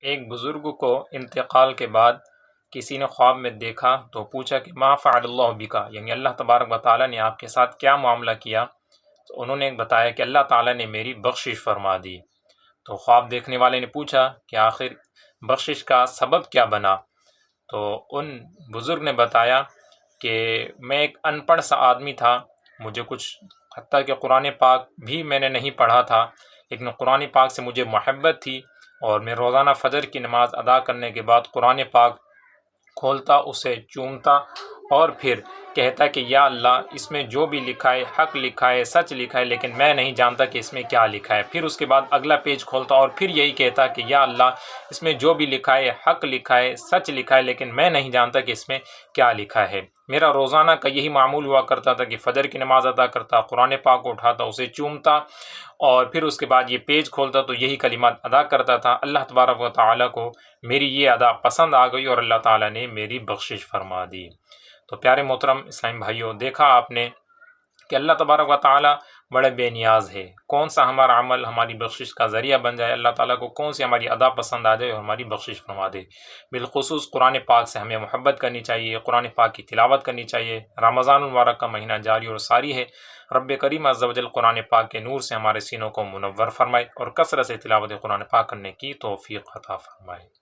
ایک بزرگ کو انتقال کے بعد کسی نے خواب میں دیکھا تو پوچھا کہ ما فعل اللہ بکا، یعنی اللہ تبارک و تعالیٰ نے آپ کے ساتھ کیا معاملہ کیا؟ تو انہوں نے بتایا کہ اللہ تعالیٰ نے میری بخشش فرما دی۔ تو خواب دیکھنے والے نے پوچھا کہ آخر بخشش کا سبب کیا بنا؟ تو ان بزرگ نے بتایا کہ میں ایک ان پڑھ سا آدمی تھا، مجھے کچھ حتیٰ کہ قرآن پاک بھی میں نے نہیں پڑھا تھا، لیکن قرآن پاک سے مجھے محبت تھی، اور میں روزانہ فجر کی نماز ادا کرنے کے بعد قرآن پاک کھولتا، اسے چومتا اور پھر کہتا کہ یا اللہ اس میں جو بھی لکھا ہے حق لکھا ہے، سچ لکھا ہے، لیکن میں نہیں جانتا کہ اس میں کیا لکھا ہے۔ پھر اس کے بعد اگلا پیج کھولتا اور پھر یہی کہتا کہ یا اللہ اس میں جو بھی لکھا ہے حق لکھا ہے، سچ لکھا ہے، لیکن میں نہیں جانتا کہ اس میں کیا لکھا ہے۔ میرا روزانہ کا یہی معمول ہوا کرتا تھا کہ فجر کی نماز ادا کرتا، قرآن پاک کو اٹھاتا، اسے چومتا اور پھر اس کے بعد یہ پیج کھولتا تو یہی کلمات ادا کرتا تھا۔ اللہ تبارک و تعالیٰ کو میری یہ ادا پسند آ گئی اور اللہ تعالیٰ نے میری بخشش فرما دی۔ تو پیارے محترم اسلام بھائیوں، دیکھا آپ نے کہ اللہ تبارک و تعالیٰ بڑے بے نیاز ہے۔ کون سا ہمارا عمل ہماری بخشش کا ذریعہ بن جائے، اللہ تعالیٰ کو کون سی ہماری ادا پسند آ جائے اور ہماری بخشش فرما دے۔ بالخصوص قرآن پاک سے ہمیں محبت کرنی چاہیے، قرآن پاک کی تلاوت کرنی چاہیے۔ رمضان المبارک کا مہینہ جاری اور ساری ہے، رب کریم عز و جل قرآن پاک کے نور سے ہمارے سینوں کو منور فرمائے اور کثرت سے تلاوت قرآن پاک کرنے کی توفیق عطا فرمائے۔